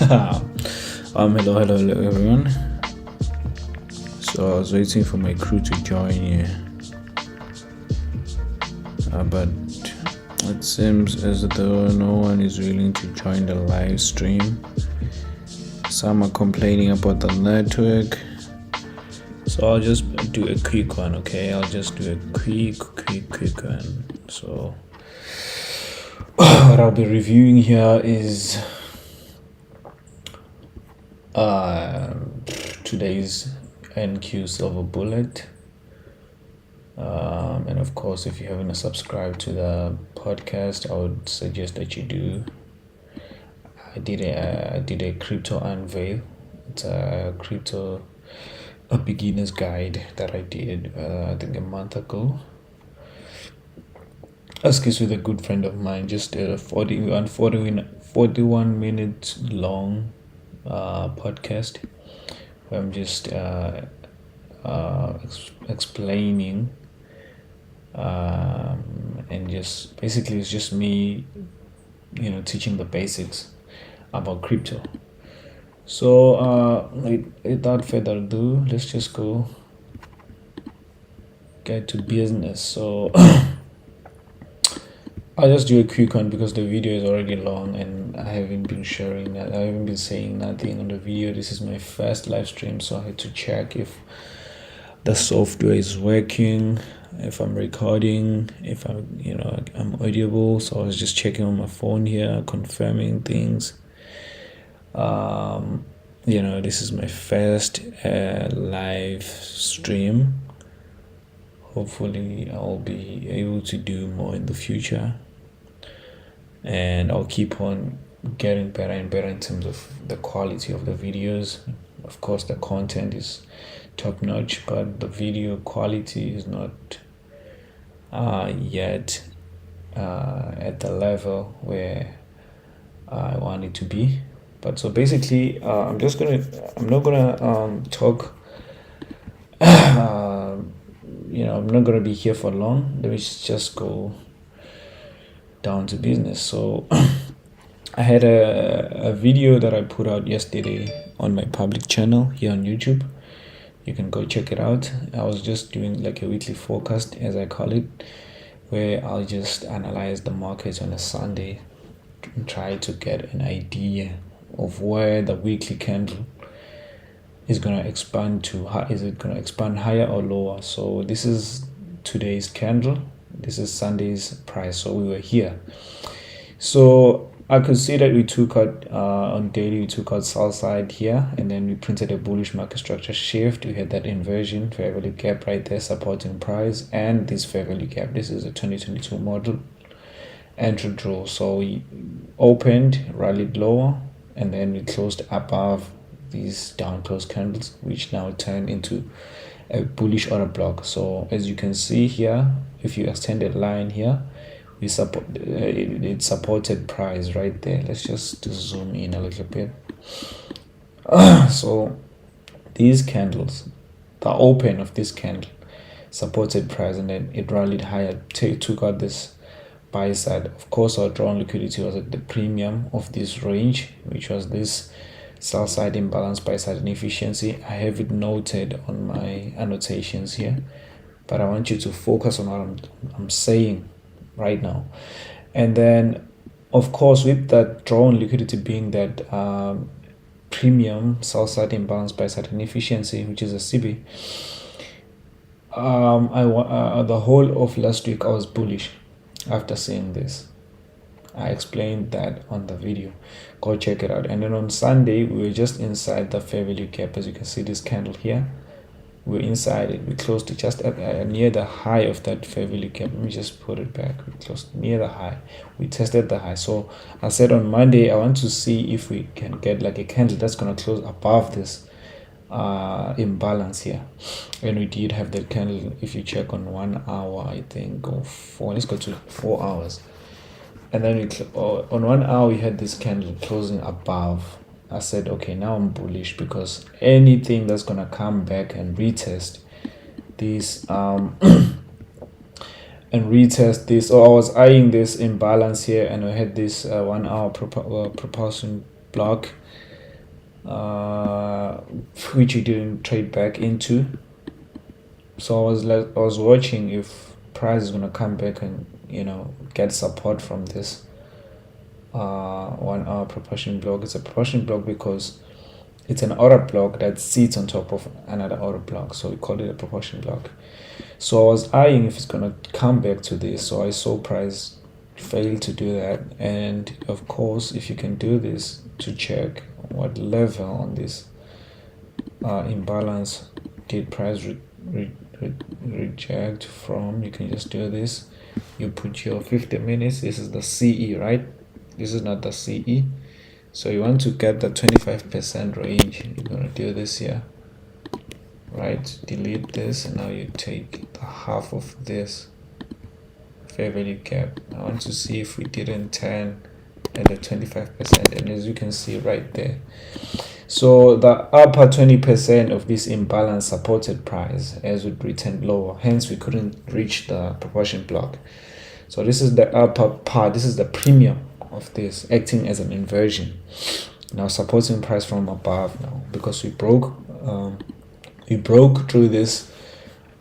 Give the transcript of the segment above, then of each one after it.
Hello everyone. So I was waiting for my crew to join here, but it seems as though no one is willing to join the live stream. Some are complaining about the network, so I'll just do a quick one. Okay, I'll just do a quick one. So what I'll be reviewing here is today's NQ Silver Bullet. And of course, if you haven't subscribed to the podcast, I would suggest that you do. I did a crypto unveil. It's a beginner's guide that I did I think a month ago. Excuse with a good friend of mine, just a 41 minutes long podcast where I'm just explaining and just basically it's just me teaching the basics about crypto. So without further ado, let's just go get to business. So I'll just do a quick one because the video is already long and I haven't been sharing that. I haven't been saying nothing on the video. This is my first live stream, so I had to check if the software is working, if I'm recording, if I'm audible. So I was just checking on my phone here, confirming things. This is my first live stream. Hopefully I'll be able to do more in the future, and I'll keep on getting better and better in terms of the quality of the videos. Of course, the content is top notch, but the video quality is not yet at the level where I want it to be. But so basically, I'm not gonna talk. I'm not gonna be here for long. Let me just go down to business. So I had a video that I put out yesterday on my public channel here on YouTube. You can go check it out. I was just doing like a weekly forecast, as I call it, where I'll just analyze the markets on a Sunday and try to get an idea of where the weekly candle is going to expand to. Is it going to expand higher or lower? So this is today's candle. This is Sunday's price. So we were here. So I could see that we took out on daily, we took out sell side here, and then we printed a bullish market structure shift. We had that inversion, fair value gap right there, supporting price, and this fair value gap. This is a 2022 model entry draw. So we opened, rallied lower, and then we closed above these down close candles, which now turned into a bullish order block. So as you can see here, if you extend a line here, we support it supported price right there. Let's just zoom in a little bit. So these candles, the open of this candle supported price, and then it rallied higher, took out this buy side. Of course, our drawn liquidity was at the premium of this range, which was this sell side imbalance, buy side inefficiency. I have it noted on my annotations here, but I want you to focus on what I'm saying right now. And then of course, with that drawn liquidity being that premium sell side imbalance, buy side inefficiency, which is a CB, the whole of last week I was bullish. After seeing this, I explained that on the video. Go check it out. And then on Sunday, we were just inside the fair value gap. As you can see, this candle here, we're inside it. We closed to just near the high of that fair value gap. Let me just put it back. We closed near the high. We tested the high. So I said on Monday, I want to see if we can get like a candle that's going to close above this imbalance here, and we did have that candle. If you check on 1 hour, I think, or four, let's go to 4 hours, and then on 1 hour we had this candle closing above. I said, okay, now I'm bullish, because anything that's gonna come back and retest this so I was eyeing this imbalance here, and we had this 1 hour propulsion block which you didn't trade back into. So I was watching if price is gonna come back and get support from this 1 hour proportion block. It's a proportion block because it's an order block that sits on top of another order block, so we call it a proportion block. So I was eyeing if it's gonna come back to this. So I saw price fail to do that, and of course, if you can do this to check what level on this imbalance did price reject from, you can just do this. You put your 50 minutes. This is the CE, right? This is not the CE. So you want to get the 25% range. You're gonna do this here, right? Delete this, and now you take the half of this fair value gap. I want to see if we didn't turn at the 25%, and as you can see right there, so the upper 20% of this imbalance supported price as it returned lower, hence we couldn't reach the proportion block. So this is the upper part, this is the premium of this acting as an inversion, now supporting price from above now, because we broke through this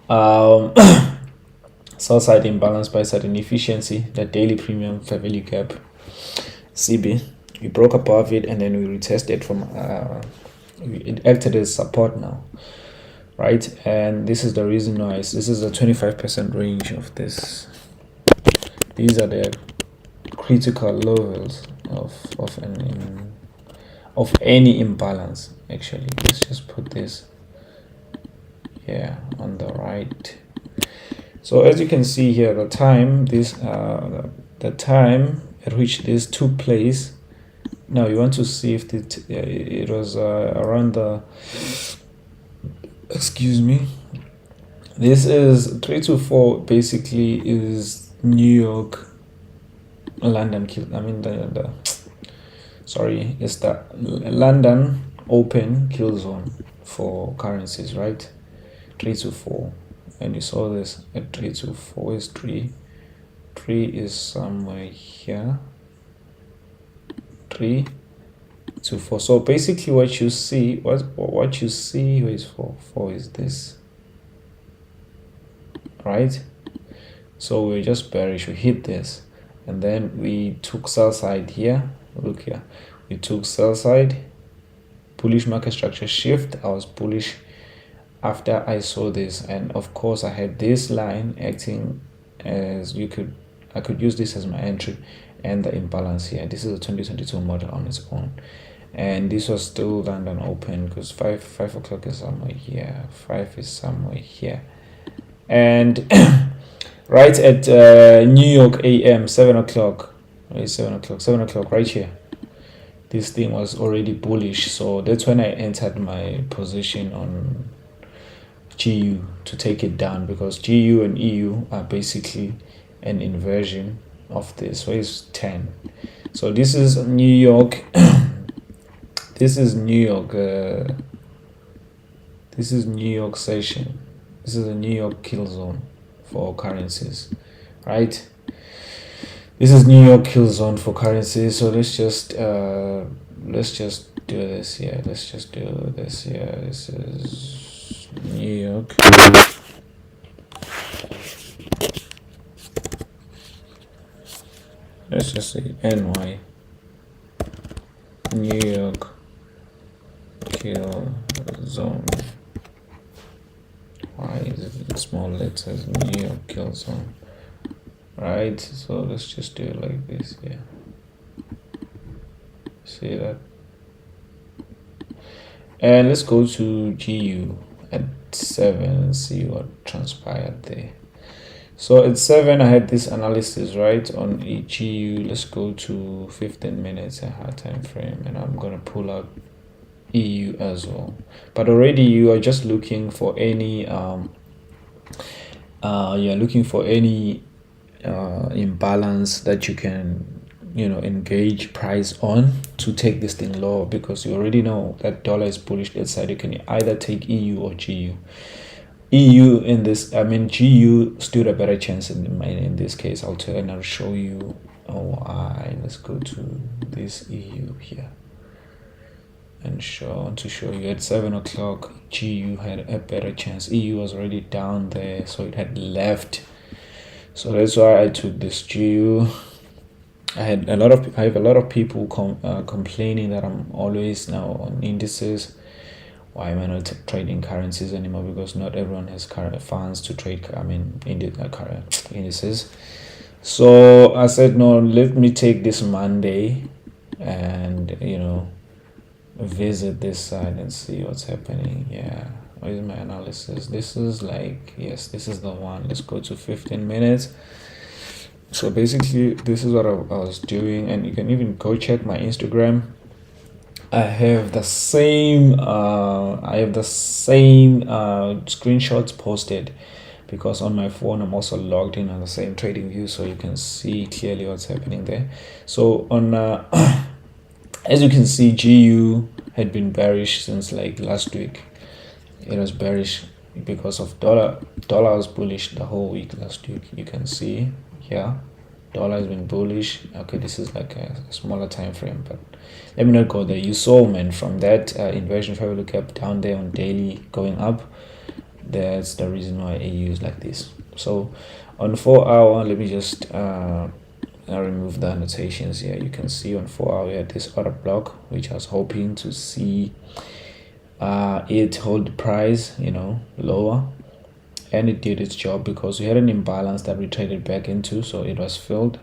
sell side imbalance, buy side inefficiency, the daily premium fair value gap CB. We broke above it, and then we retested from it acted as support now, right? And this is the reason why this is a 25% range of this. These are the critical levels of any imbalance. Actually, let's just put this here on the right. So as you can see here, the time at which this took place. Now you want to see if it was around the, excuse me, this is 324 basically is New York, London it's the London open kill zone for currencies, right? 324, and you saw this at 324 is 3 is somewhere here, 3 to 4. So basically what you see is 4 is this, right? So we're just bearish, we hit this, and then we took sell side here. Look here, we took sell side, bullish market structure shift. I was bullish after I saw this, and of course I had this line acting as I could use this as my entry, and the imbalance here. This is a 2022 model on its own, and this was still London open because 5 o'clock is somewhere here, 5 is somewhere here, and right at New York AM 7 o'clock, 7 o'clock right here, this thing was already bullish. So that's when I entered my position on GU to take it down, because GU and EU are basically an inversion of this. So it's 10. So this is New York. This is New York. This is New York session. This is a New York kill zone for currencies, right? This is New York kill zone for currencies. So let's just do this here. Let's just do this here. This is New York. Let's just say NY, New York kill zone. Why is it in small letters? New York kill zone, right? So let's just do it like this here. See that? And let's go to GU at 7 and see what transpired there. So at 7 I had this analysis right on EGU. Let's go to 15 minutes a high time frame, and I'm gonna pull out EU as well. But already you are just looking for any imbalance that you can engage price on to take this thing lower, because you already know that dollar is bullish that side. You can either take EU or GU. EU in this, GU stood a better chance in this case. I'll show you why. Let's go to this EU here. and to show you at 7 o'clock GU had a better chance. EU was already down there, so it had left. So that's why I took this GU. I have a lot of people complaining that I'm always now on indices. Why am I not trading currencies anymore? Because not everyone has current funds to trade. Indices. So I said no. Let me take this Monday, and visit this side and see what's happening. Yeah, what is my analysis? This is like, yes, this is the one. Let's go to 15 minutes. So basically this is what I was doing, and you can even go check my Instagram. I have the same screenshots posted, because on my phone I'm also logged in on the same trading view, so you can see clearly what's happening there. So on as you can see, GU had been bearish since like last week. It was bearish because of dollar was bullish the whole week last week. You can see here dollar has been bullish. Okay, this is like a smaller time frame, but let me not go there. You saw, man, from that inversion, if I look up down there on daily going up, that's the reason why AU is like this. So on 4 hour, let me just I'll remove the annotations here. You can see on 4 hour we had this order block, which I was hoping to see it hold the price lower, and it did its job because we had an imbalance that we traded back into, so it was filled.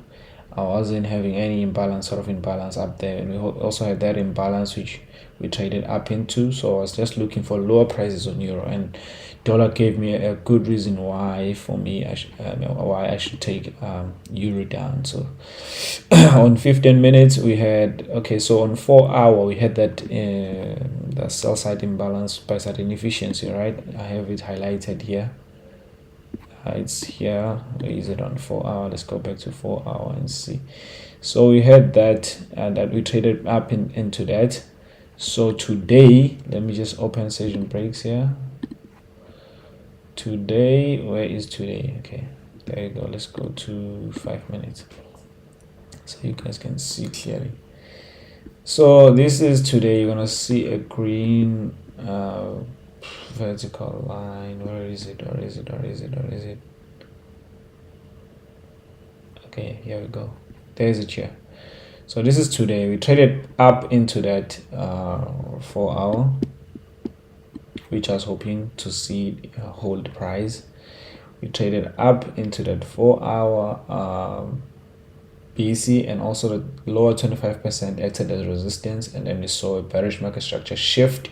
I wasn't having any imbalance up there, and we also had that imbalance which we traded up into, so I was just looking for lower prices on euro, and dollar gave me a good reason why I should take euro down. So on 15 minutes we had, okay, so on 4 hour we had that the sell side imbalance, buy side inefficiency, right? I have it highlighted here. It's here. Is it on 4 hour? Let's go back to 4 hour and see. So we had that, and that we traded up into that. So today, let me just open session breaks here. Today, where is today? Okay, there you go. Let's go to 5 minutes so you guys can see clearly. So this is today. You're gonna see a green vertical line. Where is it? Okay, here we go. There's it here. So this is today. We traded up into that 4 hour, which I was hoping to see hold price. We traded up into that 4 hour BC, and also the lower 25% acted as resistance, and then we saw a bearish market structure shift,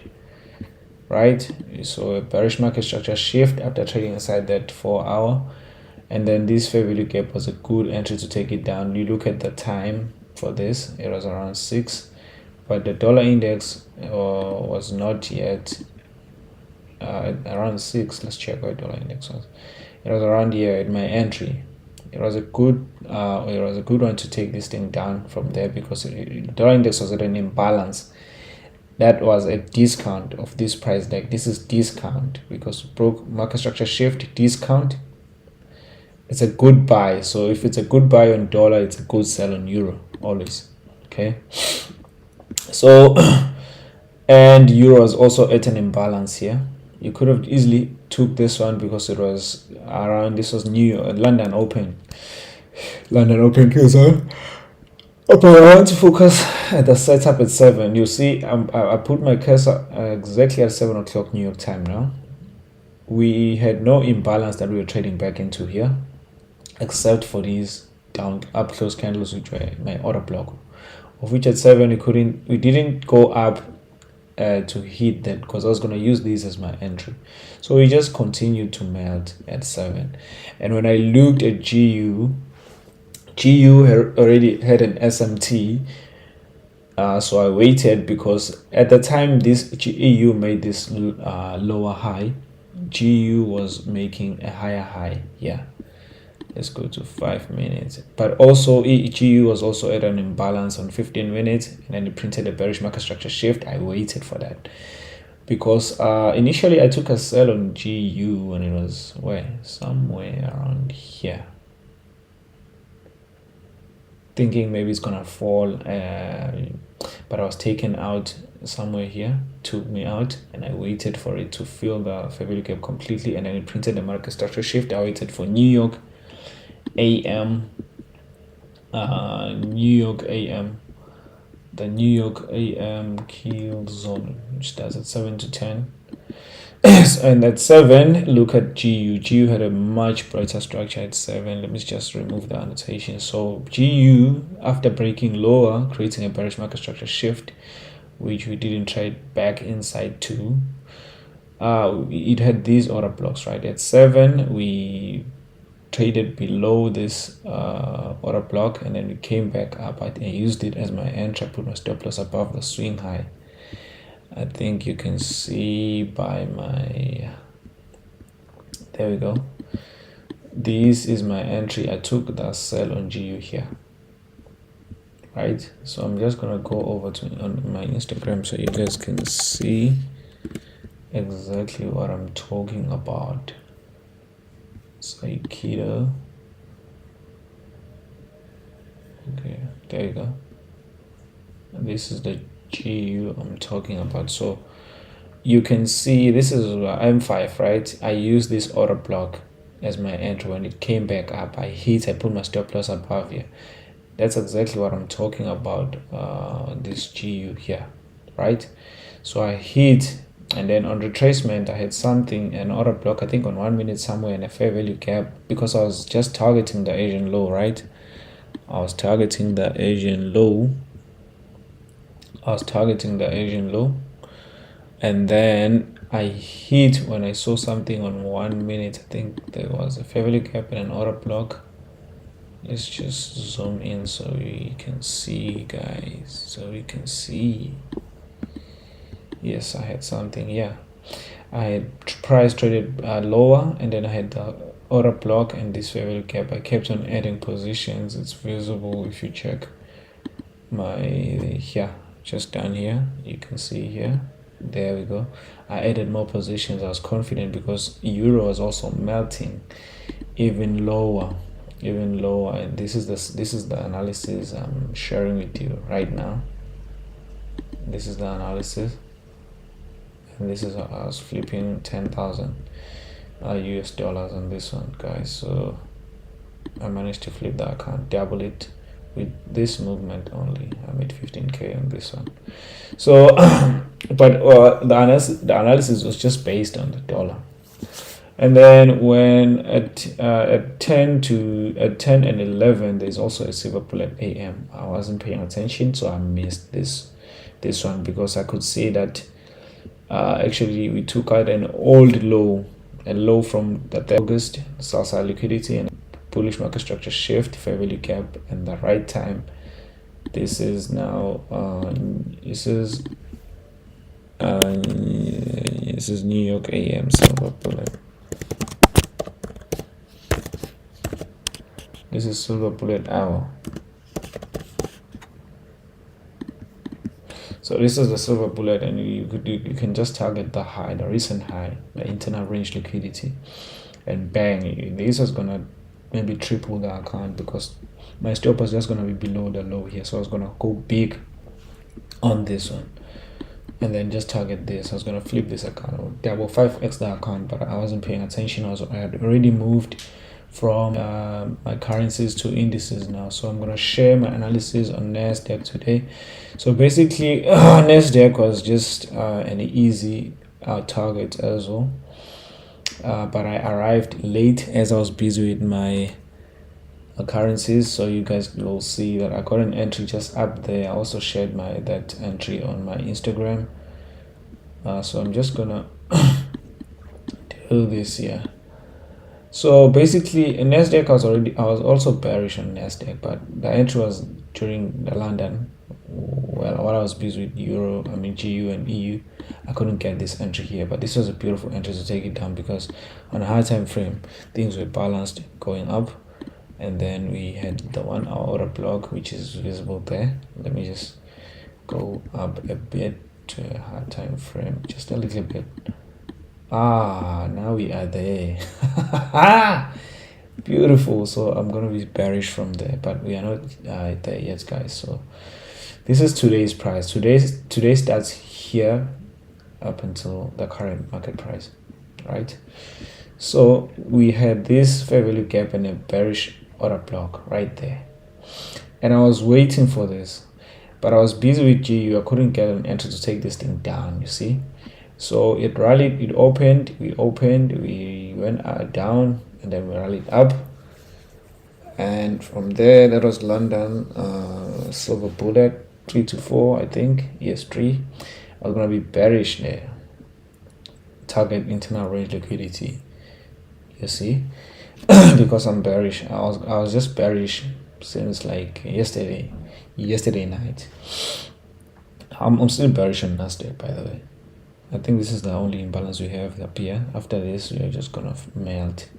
right? We saw a bearish market structure shift after trading inside that 4 hour, and then this fair value gap was a good entry to take it down. You look at the time for this, it was around 6, but the dollar index was not yet around 6. Let's check what dollar index was. It was around here at my entry. It was a good one to take this thing down from there, because the dollar index was at an imbalance. That was a discount of this price. Like, this is discount because broke market structure shift discount. It's a good buy. So if it's a good buy on dollar, it's a good sell on euro always. Okay. So and euro is also at an imbalance here. You could have easily took this one because it was around, this was London Open cursor. Okay, I want to focus at the setup at 7. You see, I put my cursor exactly at 7 o'clock New York time now. We had no imbalance that we were trading back into here, except for these down up close candles, which were my order block, of which at 7 we didn't go up to hit that, because I was going to use these as my entry. So we just continued to melt at 7. And when I looked at GU had already had an SMT, so I waited, because at the time this EU made this lower high, GU was making a higher high. Yeah, let's go to 5 minutes. But also GU was also at an imbalance on 15 minutes, and then it printed a bearish market structure shift. I waited for that, because initially I took a sell on GU when it was somewhere around here. thinking maybe it's gonna fall, but I was taken out somewhere here, took me out, and I waited for it to fill the fair value gap completely, and then it printed the market structure shift. I waited for New York AM, the New York AM kill zone, which starts at 7 to 10. And at 7, look at GU. GU had a much brighter structure at 7. Let me just remove the annotation. So GU, after breaking lower, creating a bearish market structure shift, which we didn't trade back inside to. It had these order blocks, right? At 7, we traded below this order block, and then we came back up. I used it as my entry. I put my stop loss above the swing high. I think you can see by my, there we go. This is my entry. I took the sell on GU here, right? So I'm just gonna go over to on my Instagram so you guys can see exactly what I'm talking about. Saikido. Okay, there you go. And this is the GU I'm talking about. So you can see this is M5, right? I used this order block as my entry. When it came back up, I put my stop loss above here. That's exactly what I'm talking about, this GU here, right? So I hit, and then on retracement I had something, an order block, I think on 1 minute somewhere, in a fair value gap, because I was just targeting the Asian low, right? I was targeting the Asian low, and then I hit when I saw something on 1 minute. I think there was a fair value gap and an order block. Let's just zoom in so you can see, guys, so you can see. Yes, I had something. Yeah, I had price traded lower, and then I had the order block and this fair value gap. I kept on adding positions. It's visible if you check my here, just down here, you can see here. There we go. I added more positions. I was confident because euro was also melting even lower, and this is the analysis I'm sharing with you right now. This is the analysis, and this is how I was flipping 10,000 US dollars on this one, guys. So I managed to flip the account, double it with this movement only. I made 15k on this one. So but the analysis was just based on the dollar. And then when at 10 and 11, there's also a silver bullet AM. I wasn't paying attention, so I missed this one, because I could see that actually we took out an old low, a low from the August, sell side liquidity and bullish market structure shift, fair value gap, and the right time. This is now this is New York AM silver bullet. This is silver bullet hour. So this is the silver bullet, and you can just target the high, the recent high, the internal range liquidity, and bang, this is gonna maybe triple the account, because my stop was just gonna be below the low here. So I was gonna go big on this one, and then just target this. I was gonna flip this account, double 5x the account, but I wasn't paying attention. I had already moved from my currencies to indices now. So I'm gonna share my analysis on NASDAQ today. So basically NASDAQ was just an easy target as well, but I arrived late as I was busy with my currencies. So you guys will see that I got an entry just up there. I also shared that entry on my Instagram. So I'm just gonna do this here. So basically in NASDAQ I was also bearish on NASDAQ, but the entry was during the London. Well, while I was busy with GU and EU, I couldn't get this entry here, but this was a beautiful entry to take it down, because on a high time frame things were balanced going up, and then we had the 1 hour order block, which is visible there. Let me just go up a bit to a high time frame, just a little bit. Now we are there. Beautiful. So I'm gonna be bearish from there, but we are not there yet, guys. So this is today's price. Today starts here up until the current market price, right? So we had this fair value gap and a bearish order block right there, and I was waiting for this, but I was busy with GU. I couldn't get an entry to take this thing down, you see. So it rallied, it opened, we went down, and then we rallied up. And from there, that was London, silver bullet, 3 to 4, I think. Yes, 3. I was going to be bearish there. Target internal range liquidity. You see? Because I'm bearish. I was just bearish since like yesterday night. I'm still bearish on Nasdaq, by the way. I think this is the only imbalance we have up here. After this, we are just gonna melt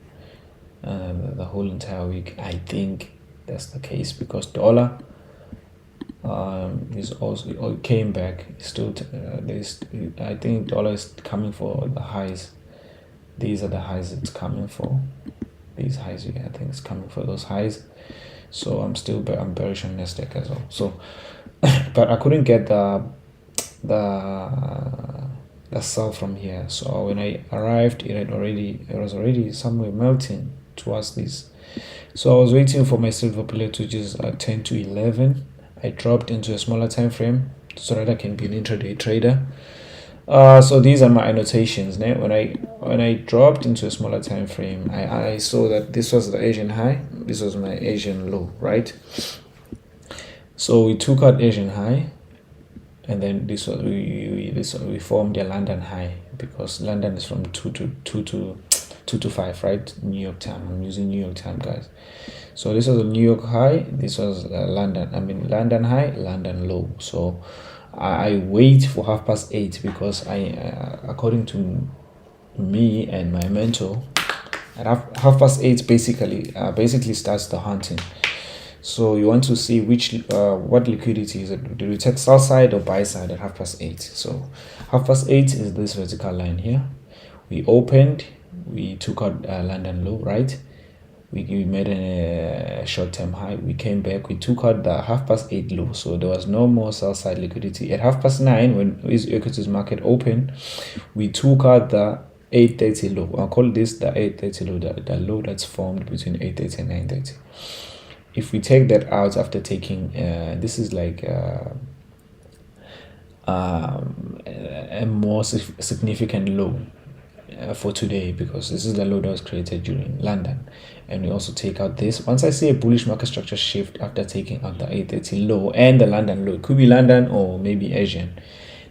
the whole entire week. I think that's the case because dollar is also came back. Still, I think dollar is coming for the highs. These are the highs it's coming for. These highs, I think it's coming for those highs. So I'm bearish on Nasdaq as well. So, but I couldn't get the sell from here. So when I arrived, it was already somewhere melting towards this. So I was waiting for my silver bullet, which is 10 to 11. I dropped into a smaller time frame so that I can be an intraday trader. So these are my annotations. Now, when I dropped into a smaller time frame, I saw that this was the Asian high, this was my Asian low, right? So we took out Asian high, and then we formed a London high because London is from 2 to 5, right? New York time. I'm using New York time, guys. So this was a New York high. This was London high, London low. So I wait for 8:30 because according to me and my mentor, at 8:30 basically starts the hunting. So you want to see what liquidity is it? Do we take sell side or buy side at 8:30? So 8:30 is this vertical line here. We opened, we took out London low, right? We made a short-term high. We came back. We took out the 8:30 low. So there was no more sell-side liquidity. At 9:30, when equities market open, we took out the 8:30 low. I'll call this the 8:30 low, the low that's formed between 8:30 and 9:30. If we take that out after taking, this is like a more significant low for today because this is the low that was created during London. And we also take out this. Once I see a bullish market structure shift after taking out the 8:30 low and the London low, it could be London or maybe Asian.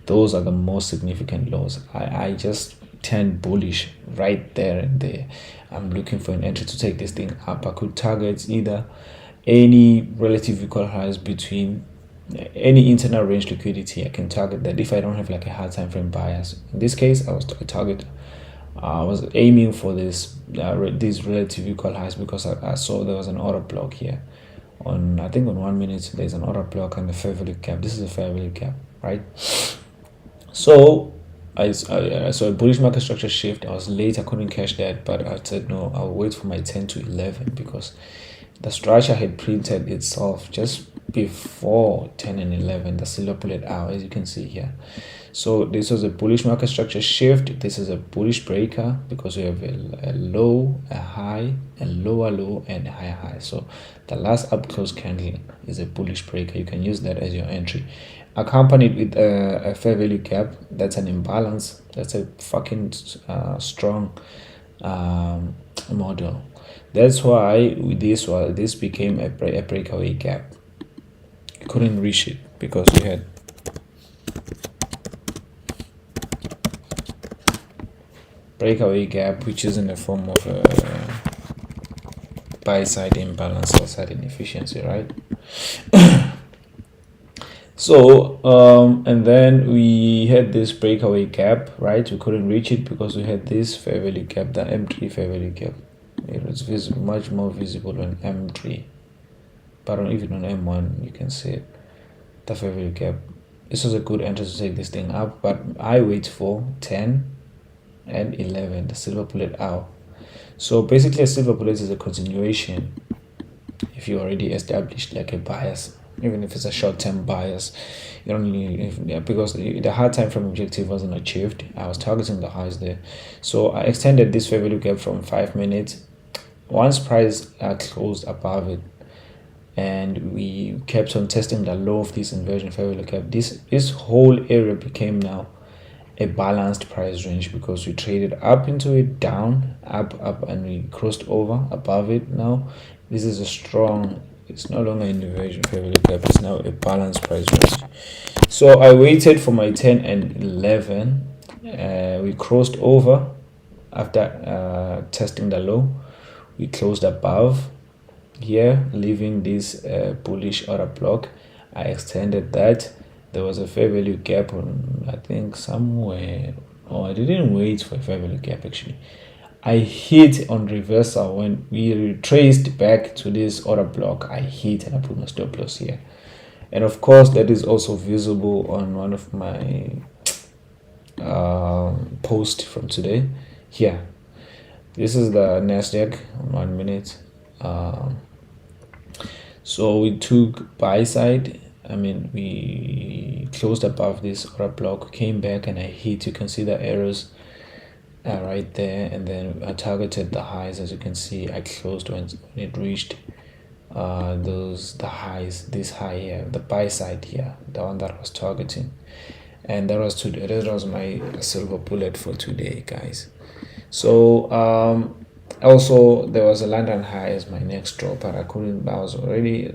Those are the most significant lows. I just turned bullish right there and there. I'm looking for an entry to take this thing up. I could target either any relative equal highs between any internal range liquidity. I can target that if I don't have like a hard time frame bias. In this case, I was aiming for these relative equal highs because I saw there was an order block here. I think on 1 minute there's an order block and a fair value gap. This is a fair value gap, right? So I saw a bullish market structure shift. I was late. I couldn't catch that, but I said no. I'll wait for my 10 to 11 because the structure had printed itself just before 10 and 11. The silver bullet hour, as you can see here. So this was a bullish market structure shift. This is a bullish breaker because we have a low, a high, a lower low, and a higher high. So the last up close candle is a bullish breaker. You can use that as your entry. Accompanied with a fair value gap. That's an imbalance. That's a fucking strong model. That's why this became a breakaway gap. You couldn't reach it because we had breakaway gap, which is in the form of a buy side imbalance, sell side inefficiency, right? So and then we had this breakaway gap, right? We couldn't reach it because we had this fair value gap, the M3 fair value gap. It was much more visible on M3, but even on M1 you can see it, the fair value gap. This was a good entry to take this thing up, but I wait for 10 and 11, the silver bullet hour. So basically, a silver bullet is a continuation if you already established like a bias, even if it's a short-term bias. You don't need, yeah, because the hard time frame objective wasn't achieved. I was targeting the highs there, so I extended this fair value gap from 5 minutes. Once price closed above it, and we kept on testing the low of this inversion fair value gap, this whole area became now a balanced price range because we traded up into it, down, up, and we crossed over above it. Now this is a strong, it's no longer an inversion fair value gap, it's now a balanced price range. So I waited for my 10 and 11. We crossed over after testing the low. We closed above here, leaving this bullish order block. I extended that. There was a fair value gap on, I think, somewhere. Oh, I didn't wait for a fair value gap actually. I hit on reversal when we retraced back to this order block. I hit and I put my stop loss here. And of course, that is also visible on one of my posts from today. Here, this is the Nasdaq 1 minute. So we took buy side. I mean, we closed above this order block, came back, and I hit. You can see the arrows right there, and then I targeted the highs. As you can see, I closed when it reached the highs. This high here, the buy side here, the one that I was targeting, and that was today. That was my silver bullet for today, guys. So also there was a London high as my next drop, but I couldn't. I was already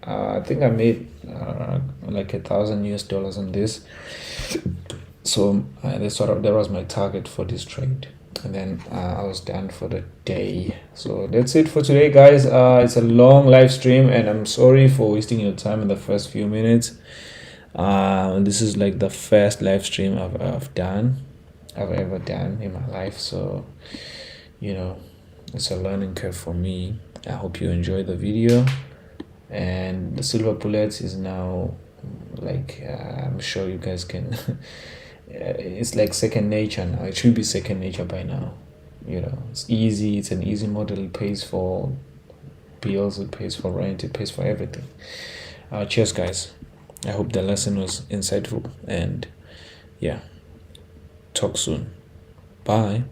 I think I made like $1,000 on this. So that was my target for this trade, and then I was done for the day. So that's it for today, guys. It's a long live stream, and I'm sorry for wasting your time in the first few minutes. This is like the first live stream I've ever done in my life, so it's a learning curve for me. I hope you enjoyed the video, and the silver bullets is now like I'm sure you guys can it's like second nature now. It should be second nature by now. It's easy. It's an easy model. It pays for bills, it pays for rent, it pays for everything. Cheers, guys. I hope the lesson was insightful, and yeah, talk soon. Bye.